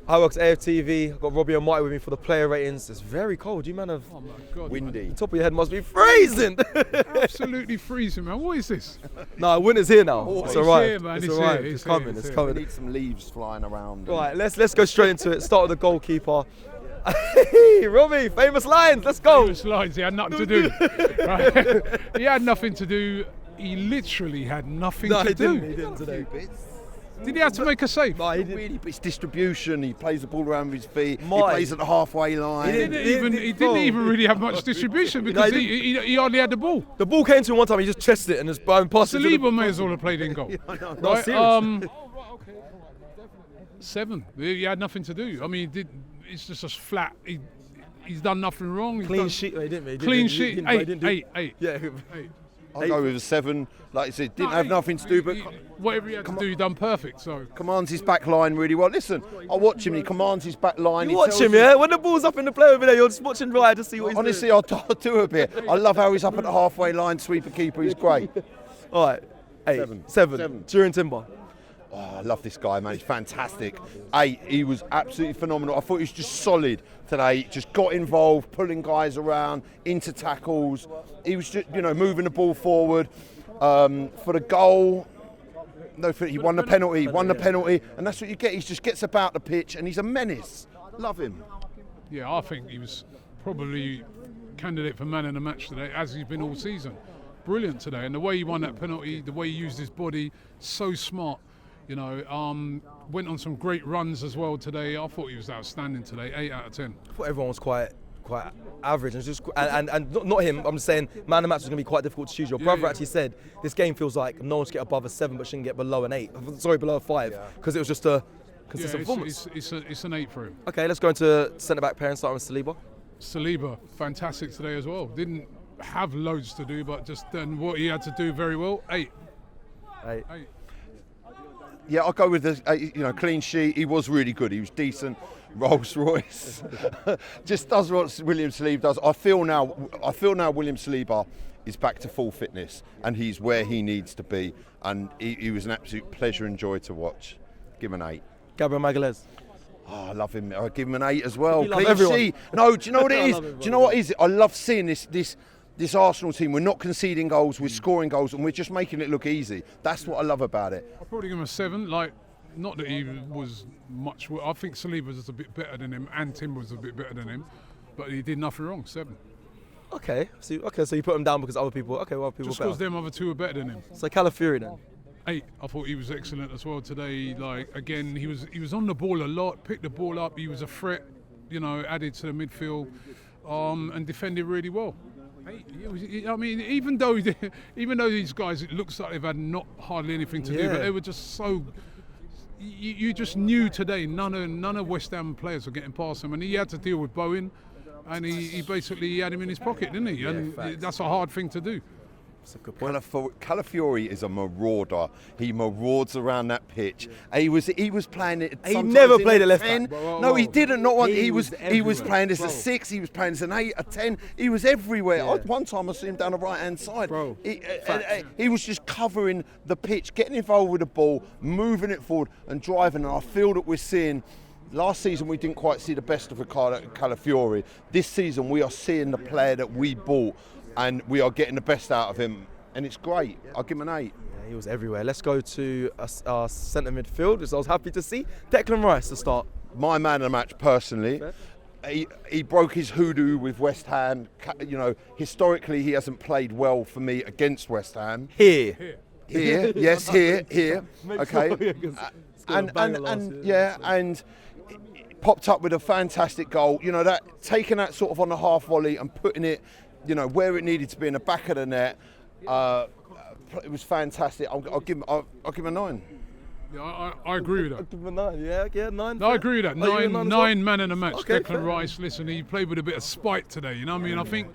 Hi, welcome to AFTV. I've got Robbie and Marty with me for the player ratings. It's very cold. You man have windy. The top of your head must be freezing. Absolutely freezing, man. What is this? Nah, winter's here now. Oh, it's alright. Here, man. It's alright. It's coming. It's It's here. coming. We need some leaves flying around. Right, let's go straight into it. Start with the goalkeeper. Hey, Robbie, famous lines. Let's go. Famous lines. He had nothing to do. Right? He had nothing to do. He literally had nothing to do. He didn't today. Did he have to make a save? No, he didn't. Really, it's distribution. He plays the ball around with his feet. He Marty. plays at the halfway line. He didn't even really have much distribution because he hardly had the ball. The ball came to him one time. He just chested it and just passed it. Saliba may as well have played in goal. No, serious. 7. He had nothing to do. I mean, it's just a flat. He's done nothing wrong. Clean sheet. He didn't. Clean sheet. 8. Yeah. I'll go with a 7. Like I said, didn't have nothing to do, but whatever he had to do, he done perfect. So commands his back line really well. Listen, I watch him. He commands his back line. You watch him, yeah? When the ball's up in the play over there, you're just watching right to see what he's Honestly, doing. I'll do a bit. I love how he's up at the halfway line, sweeper keeper. He's great. All right. 8. 7. During Timber. Oh, I love this guy, man. He's fantastic. 8, he was absolutely phenomenal. I thought he was just solid today. Just got involved, pulling guys around, into tackles. He was just, moving the ball forward. For the goal, he won the penalty. And that's what you get. He just gets about the pitch, and he's a menace. Love him. yeah, I think he was probably candidate for man of the match today, as he's been all season. Brilliant today, and the way he won that penalty, the way he used his body, so smart. Went on some great runs as well today. I thought he was outstanding today. 8 out of 10. I thought everyone was quite average, and not him. I'm just saying, man of the match was going to be quite difficult to choose. Your brother actually said this game feels like no one should get above a 7, but shouldn't get below an 8. Sorry, below a 5, because it was just a consistent performance. It's an 8 for him. Okay, let's go into centre back pair and start with Saliba. Saliba, fantastic today as well. Didn't have loads to do, but just done what he had to do very well. 8. Yeah, I'll go with the clean sheet. He was really good. He was decent. Rolls Royce just does what William Saliba does. I feel now William Saliba is back to full fitness and he's where he needs to be. And he was an absolute pleasure and joy to watch. Give him an 8. Gabriel Magalhaes. Oh, I love him. I'll give him an 8 as well. You love Clean everyone. sheet. No, do you know what it is? love everyone. Do you know what it is? I love seeing this Arsenal team. We're not conceding goals, we're scoring goals, and we're just making it look easy. That's what I love about it. I'll probably give him a 7. Not that he was much. I think Saliba was a bit better than him, and Tim was a bit better than him, but he did nothing wrong. 7. Okay, so you put him down because other people. Okay, well, people Just better. because them other 2 are better than him. So Calafiori then. 8. I thought he was excellent as well today. Again, he was on the ball a lot, picked the ball up. He was a threat, added to the midfield, and defended really well. 8. Even though these guys, it looks like they've had not hardly anything to do, but they were just so. You just knew today none of West Ham players were getting past him, and he had to deal with Bowen, and he basically had him in his pocket, didn't he? And that's a hard thing to do. That's a good point. Calafiori is a marauder. He marauds around that pitch. He was playing it. He never played a at left 10. back. No, he didn't. Not one. He He was was playing as everywhere. a 6. He was playing as an 8, a 10. He was everywhere. Yeah. One time I saw him down the right hand side. Bro, He was just covering the pitch, getting involved with the ball, moving it forward, and driving. And I feel that we're seeing. Last season we didn't quite see the best of Calafiori. This season we are seeing the player that we bought, and we are getting the best out of him. And it's great. I'll give him an 8. Yeah, he was everywhere. Let's go to our centre midfield, which I was happy to see. Declan Rice to start. My man of the match, personally. He broke his hoodoo with West Ham. Historically, he hasn't played well for me against West Ham. Here. Yes, here. Okay. And And popped up with a fantastic goal. Taking that sort of on the half volley and putting it, where it needed to be in the back of the net. It was fantastic. I'll give him a 9. Yeah, I agree with that. I'll give him a 9. Yeah, 9. No, I agree with that. Oh, you a 9 as well? 9 man in the match. Okay, fair. Declan Rice, listen, he played with a bit of spite today. I think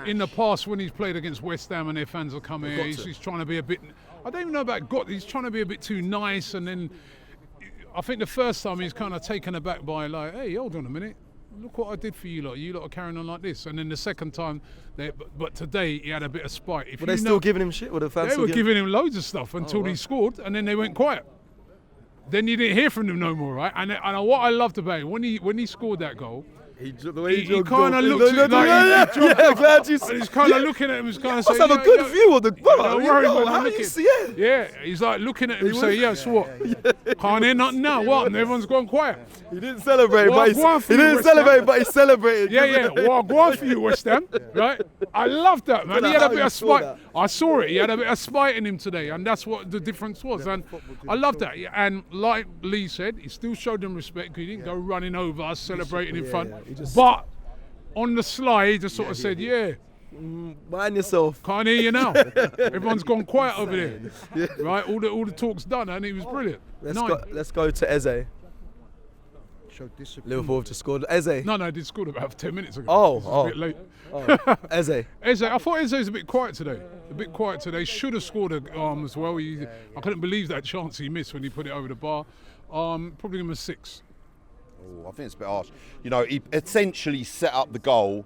in the past when he's played against West Ham and their fans will come here, he's trying to be a bit. I don't even know about he's trying to be a bit too nice, and then I think the first time he's kind of taken aback by hey, hold on a minute. Look what I did for you lot. You lot are carrying on like this. And then the second time, but today he had a bit of spite. Were they still giving him shit? Were the fans They still were giving him loads of stuff until he scored, and then they went quiet. then you didn't hear from him no more, right? And what I loved about him, when he scored that goal, he kind of looked at glad you he's kind of looking at him, he's kind of saying, have a good view of the brother. Don't worry, man, How I'm do you looking. see it? Yeah, he's like looking at him and saying, yes, what? Can't hear nothing now, what? And everyone's gone quiet. He didn't celebrate, Well, go on for you, West Ham. but he celebrated. Yeah. Well, go on for you, West Ham, right? I love that, man. He had a bit of spite. I saw it. He had a bit of spite in him today, and that's what the difference was. And I love that. And like Lee said, he still showed them respect. He didn't go running over us, celebrating in front. But on the slide, he just sort of said, Mind yourself. can't hear you now. Everyone's gone quiet over there. Right? All the talk's done, and he was brilliant. Let's go to Eze. Liverpool have just scored. Eze. No, they did score about 10 minutes ago. Oh, It was a bit late. Eze. Eze, I thought Eze was a bit quiet today. Should have scored as well. I couldn't believe that chance he missed when he put it over the bar. Probably give him a 6. I think it's a bit harsh. You know, he essentially set up the goal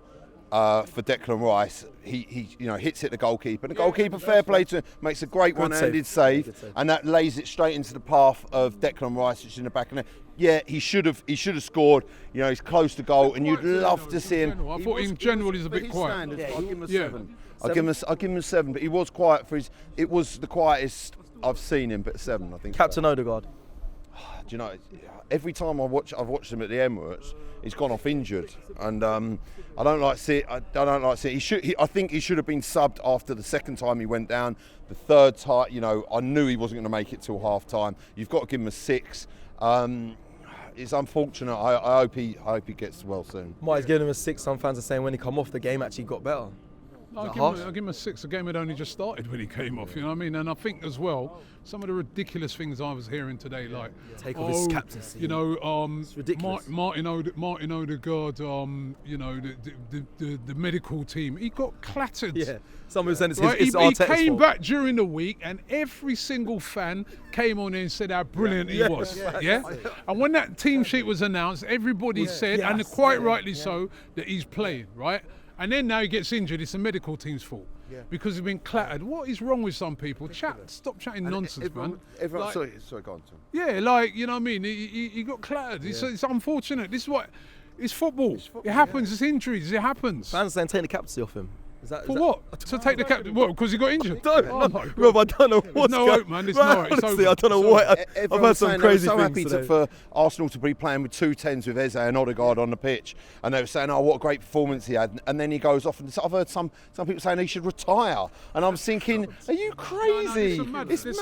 for Declan Rice. He hits it the goalkeeper. And the goalkeeper, fair play to him, makes a great one-handed save, and that lays it straight into the path of Declan Rice, which is in the back of the net. Yeah, he should have scored. You know, he's close to goal, and you'd love to see him. I thought in general he's a bit quiet. I'll give him a 7. I'll give him a 7, but he was quiet for his. It was the quietest I've seen him, but 7, I think. Captain Odegaard. Do you know, every time I've watched him at the Emirates, he's gone off injured, and I don't like see it. I don't like see it. I think he should have been subbed after the second time he went down. The third time, I knew he wasn't going to make it till half time. You've got to give him a 6. It's unfortunate. I hope he gets well soon. He's giving him a 6. Some fans are saying when he come off, the game actually got better. I'll give him a 6. The game had only just started when he came off, you know what I mean? And I think as well, some of the ridiculous things I was hearing today, like take off his captaincy. It's ridiculous. Martin Odegaard, the medical team, he got clattered. Yeah, someone was saying it's He Arteta's came fault. back during the week, and every single fan came on in and said how brilliant he was. Yeah. And when that team sheet was announced, everybody said, and quite rightly so, that he's playing, right? And then now he gets injured, it's the medical team's fault. Because he's been clattered. What is wrong with some people? Stop chatting nonsense, man. Sorry, go on, Tom. Yeah, you know what I mean? He got clattered. It's unfortunate. It's football. It happens, it's injuries, it happens. Fans saying take the captaincy off him. For what? To take the captain? What? Because he got injured? Rob, I don't know what's no hope, man. It's not. It's honestly, over. I don't know what. I've heard some crazy so things happy today. for Arsenal to be playing with 2 10s with Eze and Odegaard on the pitch, and they were saying, "Oh, what a great performance he had!" And then he goes off, and I've heard some people saying he should retire, and I'm thinking, "Are you crazy? There's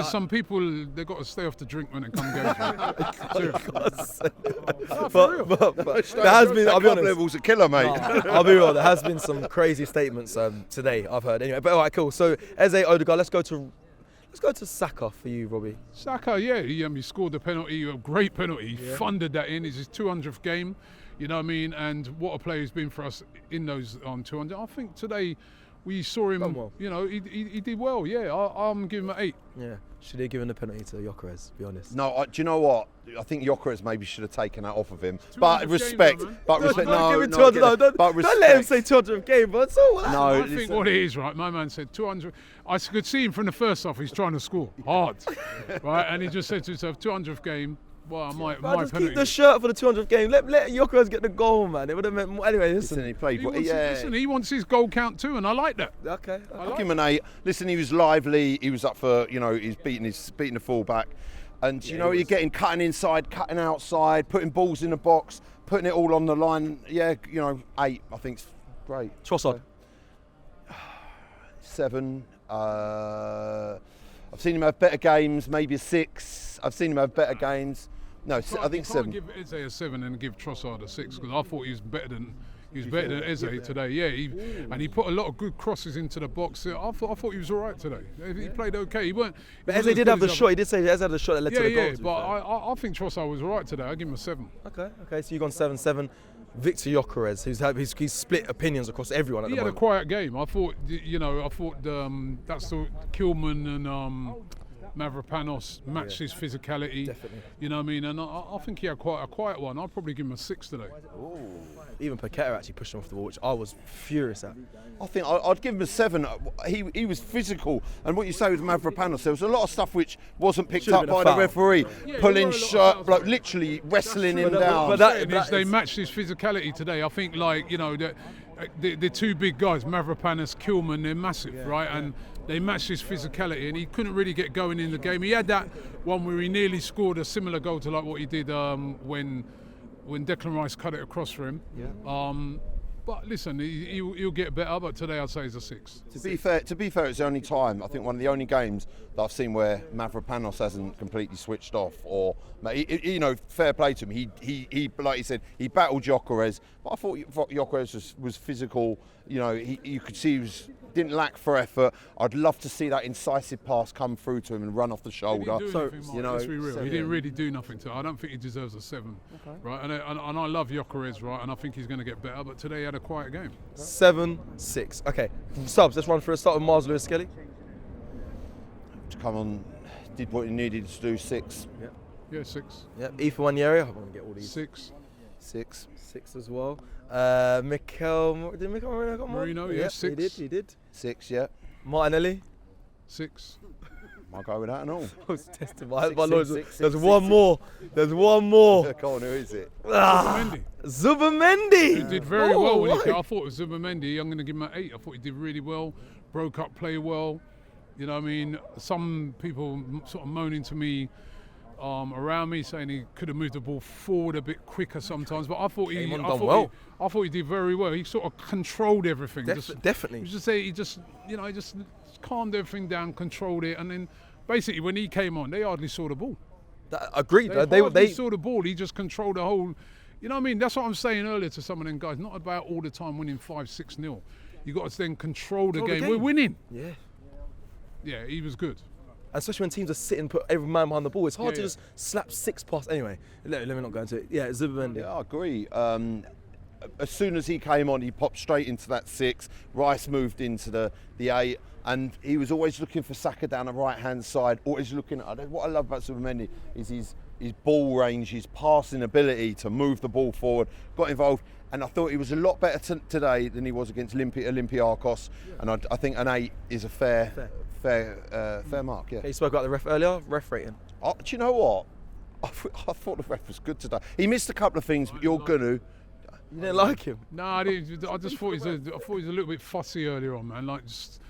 some people they got to stay off the drink when it comes games. But there has been. I'll be honest. Levels a killer, mate. I'll be real. There has been some crazy statements today. I've heard anyway. But all right, cool. So Eze, Odegaard. Let's go to Saka for you, Robbie. Saka, he scored the penalty, a great penalty. He funded that in. It's his 200th game. You know what I mean? And what a player he's been for us in those 200. I think today we saw him. Well. He did well. Yeah, I'm giving him an 8. Yeah. Should he have given the penalty to Gyökeres, to be honest? No, do you know what? I think Gyökeres maybe should have taken that off of him. But respect. Don't let him say 200th game, but so what? No, I think what it is, right? My man said 200. I could see him from the first half. He's trying to score hard, right? And he just said to himself, 200th game. Well, my just penalty. keep the shirt for the 200th game. Let Gyökeres get the goal, man. It would have meant more. Anyway, listen. He played. He wants his goal count too, and I like that. Okay. I'll give him an 8. Listen, he was lively. He was up for, he's beating the fullback, and you're getting cutting inside, cutting outside, putting balls in the box, putting it all on the line. Yeah, 8. I think's great. Trossard. 7. I've seen him have better games. Maybe a 6. I've seen him have better games. No, I think 7. Give Eze a 7 and give Trossard a 6 because I thought he was better than Eze today. Yeah, he put a lot of good crosses into the box. I thought he was all right today. He played okay. He weren't. But Eze did have the shot. He did say Eze had the shot that led to the goal. Yeah, but I think Trossard was all right today. I give him a 7. Okay. So you've gone 7-7. Victor Gyökeres, he's split opinions across everyone at the moment. He had a quiet game. I thought, that's the Kilman and Mavropanos matched his physicality. Definitely. You know what I mean? And I think he had quite a quiet one. I'd probably give him a 6 today. Even Paqueta actually pushed him off the ball, which I was furious at. I think I'd give him a 7. He was physical, and what you say with Mavropanos, there was a lot of stuff which wasn't picked Should've up been a by the foul. referee, Yeah, pulling there were a lot of shirt, fouls, like mate. literally wrestling him But down. They is- matched his physicality today. I think, like, you know, the two big guys, Mavropanos, Kilman, they're massive, right? And they matched his physicality, and he couldn't really get going in the game. He had that one where he nearly scored a similar goal to like what he did when Declan Rice cut it across for him. But listen, he'll get better. But today I'd say he's a 6. To be fair, it's the only time, I think one of the only games that I've seen where Mavropanos hasn't completely switched off, or you know, fair play to him. He like you said, he battled Gyökeres, but I thought Gyökeres was physical. You know, you could see he didn't lack for effort. I'd love to see that incisive pass come through to him and run off the shoulder. He didn't do anything, Mark, you know, let's be real. He didn't really do nothing to. I don't think he deserves a 7, right? And I love Gyökeres, right? And I think he's going to get better. But today he had a quiet game. 7, 6. Okay, subs. Let's run through a start with Mars Lewis Skelly. to come on, did what he needed to do. 6. Yeah, 6. Yep. E for 1 year. I'm gonna get all these. 6. 6 as well. Mikel. Did Mikel Marino got more? Marino, yeah, 6. He did. 6, yeah. Martinelli. 6. I'll go with that and all. I was testing my Six, knowledge. six, There's six, one six, more. There's one more. Go on, who is it? Mendy. Zubimendi. He did very well when he right. came. I thought it was Zubimendi. I'm going to give him an 8. I thought he did really well. Broke up play well. You know what I mean? Some people sort of moaning to me around me saying he could have moved the ball forward a bit quicker sometimes, but I thought he Came on, I done thought well. I thought he did very well. He sort of controlled everything. Definitely. He just calmed everything down, controlled it, and then basically when he came on, they hardly saw the ball. Agreed. They hardly saw the ball. He just controlled the whole. You know what I mean? That's what I'm saying earlier to some of them guys. Not about all the time winning 5-6-0. You got to then control the game. We're winning. Yeah. Yeah, he was good. Especially when teams are sitting, put every man behind the ball. It's hard to Yeah. just slap 6 past. Anyway, let me not go into it. Yeah, Zubimendi. Yeah, I agree. As soon as he came on, he popped straight into that 6. Rice moved into the 8, and he was always looking for Saka down the right-hand side. Always looking at. What I love about Zubimendi is his ball range, his passing ability to move the ball forward. Got involved, and I thought he was a lot better today than he was against Olympiacos. And I think an 8 is a fair mark. Yeah. Okay, you spoke about the ref earlier. Ref rating. Do you know what? I thought the ref was good today. He missed a couple of things, but you're gonna. You didn't like him. No, I didn't. I just thought he was a little bit fussy earlier on, man. Like just,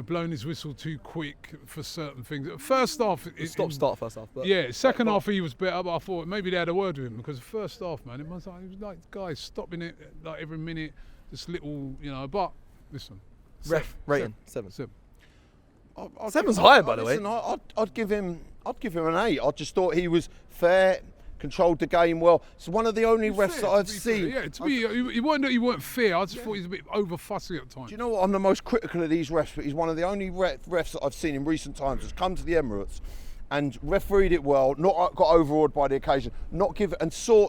blowing his whistle too quick for certain things. First half, Start first half. But yeah. Second half he was better, but I thought maybe they had a word with him because first half, man, it was like guys stopping it like every minute, just little, But listen, ref rating 7. 7. 7's higher, by the way. Listen, I'd give him an 8. I just thought he was fair, controlled the game well. It's one of the only refs that I've seen. Yeah, he weren't fair. I just thought he was a bit over fussy at times. Do you know what? I'm the most critical of these refs, but he's one of the only refs that I've seen in recent times that's come to the Emirates and refereed it well, not got overawed by the occasion, not give and saw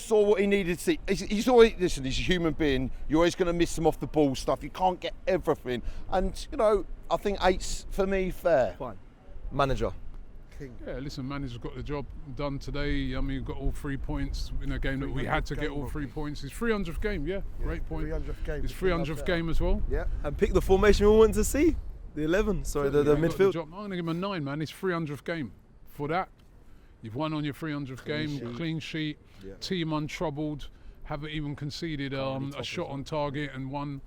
what he needed to see. He's always, listen, he's a human being. You're always going to miss some off the ball stuff. You can't get everything. And, I think 8's, for me, fair. Fine. Manager. Yeah, listen, manager's got the job done today. I mean, got all 3 points in a game that we had to get all 3 points. His 300th game, yeah, great point. 300th game. His 300th game as well. Yeah. And pick the formation we want to see. The 11. Sorry, the He got midfield. job. I'm going to give him a 9, man. His 300th game. For that, you've won on your 300th game, clean sheet, team untroubled, haven't even conceded a shot on target and won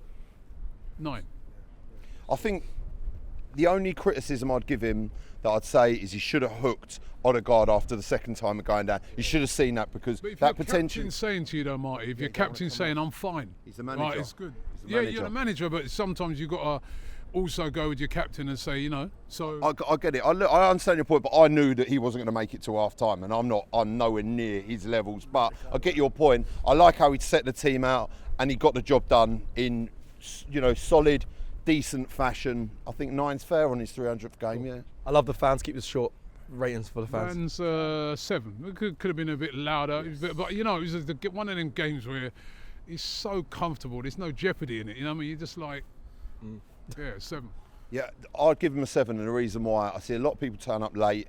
9. I think the only criticism I'd give him that I'd say is he should have hooked Odegaard after the second time of going down. You should have seen that because But if that your potential. captain's saying to you though, Marty, if your captain's saying I'm fine, He's the manager. right, it's good. He's the Yeah, manager. you're the manager, but sometimes you've got to also go with your captain and say, so. I get it. I understand your point, but I knew that he wasn't going to make it to half time, and I'm nowhere near his levels. But I get your point. I like how he set the team out, and he got the job done in, solid, decent fashion. I think 9's fair on his 300th game. Yeah. I love the fans. Keep this short. Ratings for the fans. Fans 7. It could have been a bit louder, but it was one of them games where it's so comfortable. There's no jeopardy in it. You know what I mean? You're just like, yeah, 7. Yeah, I'd give him a 7, and the reason why, I see a lot of people turn up late,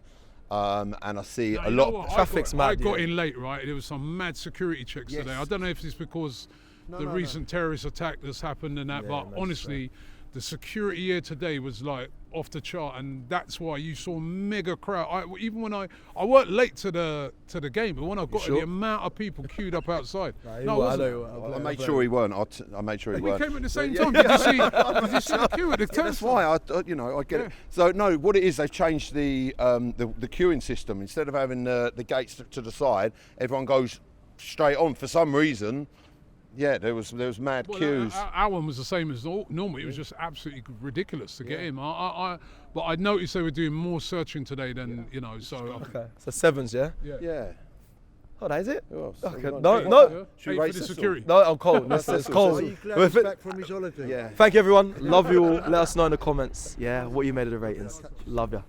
and I see No, a you know lot what? of traffic's mad. I got yeah. in late, right? There was some mad security checks today. I don't know if it's because the recent terrorist attack that's happened and that, but honestly, the security here today was like off the chart, and that's why you saw mega crowd. Even when I worked late to the game, but when I got sure? the amount of people queued up outside. I No, it wasn't. I made sure he weren't. I made sure he We weren't. came at the same time. Did you see the queue at the That's turnstile? why I get it. So no, what it is, they've changed the queuing system. Instead of having the gates to the side, everyone goes straight on. For some reason, yeah, there was mad queues. Our one was the same as normal. It was just absolutely ridiculous to get in. But I noticed they were doing more searching today than So Okay, so 7s, yeah? Yeah. Oh, that is it? Who else? Okay, Everyone- no. Should we Hey, rate for the this or- security. No, I'm cold. It's cold. Are you glad We're he's fit- back from his holiday? Yeah. Thank you, everyone. Love you all. Let us know in the comments, what you made of the ratings. Love ya.